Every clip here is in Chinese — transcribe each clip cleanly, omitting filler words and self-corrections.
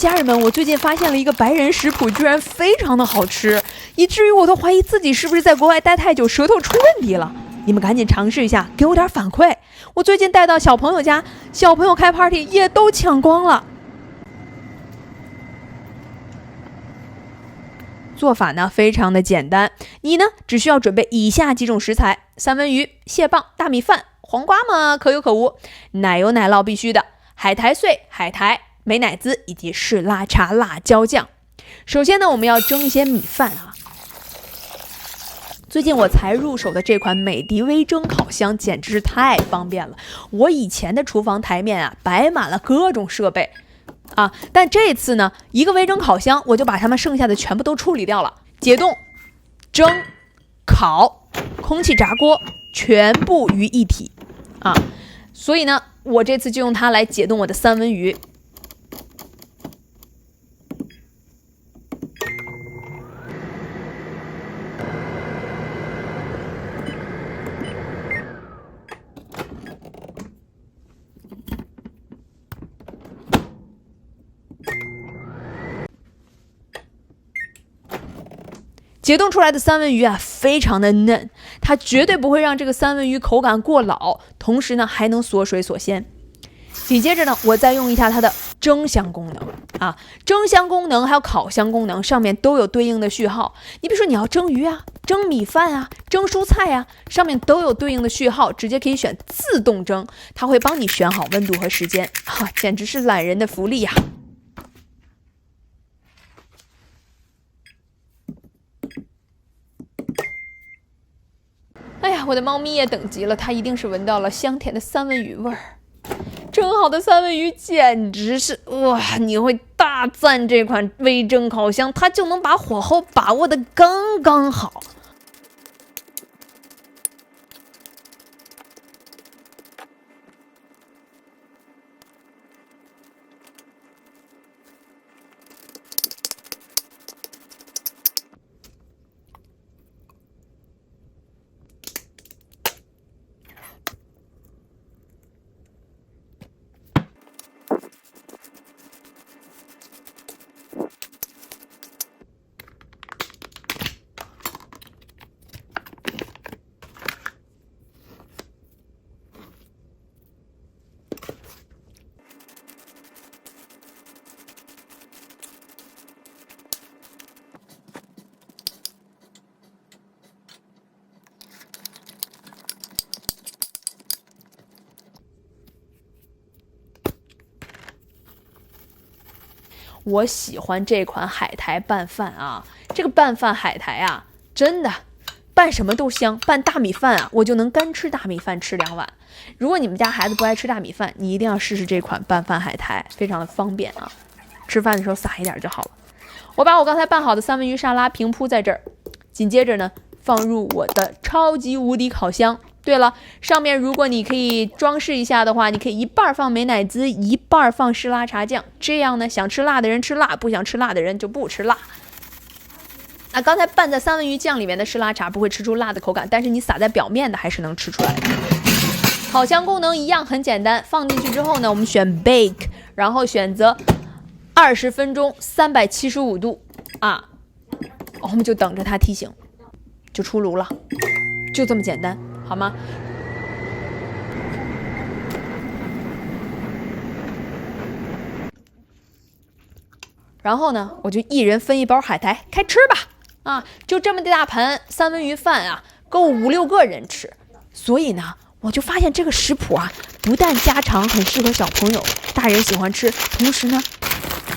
家人们，我最近发现了一个白人食谱，居然非常的好吃，以至于我都怀疑自己是不是在国外待太久，舌头出问题了。你们赶紧尝试一下，给我点反馈。我最近带到小朋友家，小朋友开 party 也都抢光了。做法呢非常的简单，你呢只需要准备以下几种食材：三文鱼、蟹棒、大米饭，黄瓜嘛可有可无，奶油奶酪必须的，海苔碎、海苔、美乃滋以及士拉茶辣椒酱。首先呢，我们要蒸一些米饭啊。最近我才入手的这款美的微蒸烤箱简直是太方便了。我以前的厨房台面啊摆满了各种设备啊，但这次呢，一个微蒸烤箱我就把它们剩下的全部都处理掉了，解冻、蒸、烤、空气炸锅全部于一体啊。所以呢，我这次就用它来解冻我的三文鱼。解冻出来的三文鱼啊，非常的嫩，它绝对不会让这个三文鱼口感过老，同时呢还能锁水锁鲜。紧接着呢，我再用一下它的蒸箱功能啊，蒸箱功能还有烤箱功能上面都有对应的序号。你比如说你要蒸鱼啊、蒸米饭啊、蒸蔬菜啊，上面都有对应的序号，直接可以选自动蒸，它会帮你选好温度和时间啊，简直是懒人的福利呀！哎呀，我的猫咪也等急了，它一定是闻到了香甜的三文鱼味儿。蒸好的三文鱼简直是哇！你会大赞这款微蒸烤箱，它就能把火候把握的刚刚好。我喜欢这款海苔拌饭啊，这个拌饭海苔啊，真的拌什么都香。拌大米饭啊，我就能干吃大米饭吃2碗。如果你们家孩子不爱吃大米饭，你一定要试试这款拌饭海苔，非常的方便啊，吃饭的时候撒一点就好了。我把我刚才拌好的三文鱼沙拉平铺在这儿，紧接着呢，放入我的超级无敌烤箱。对了，上面如果你可以装饰一下的话，你可以一半放美乃滋，一半放士拉茶酱，这样呢，想吃辣的人吃辣，不想吃辣的人就不吃辣。那刚才拌在三文鱼酱里面的士拉茶不会吃出辣的口感，但是你撒在表面的还是能吃出来的。烤箱功能一样很简单，放进去之后呢，我们选 bake， 然后选择20分钟375度啊，我们就等着它提醒，就出炉了，就这么简单。好吗？然后呢，我就一人分一包海苔，开吃吧！啊，就这么大盘三文鱼饭啊，够5、6个人吃。所以呢，我就发现这个食谱啊，不但家常很适合小朋友，大人喜欢吃，同时呢，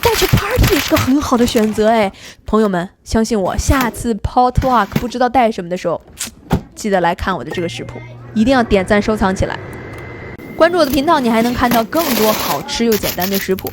带去 party 也是个很好的选择哎。朋友们，相信我，下次 potluck 不知道带什么的时候，记得来看我的这个食谱，一定要点赞收藏起来。关注我的频道，你还能看到更多好吃又简单的食谱。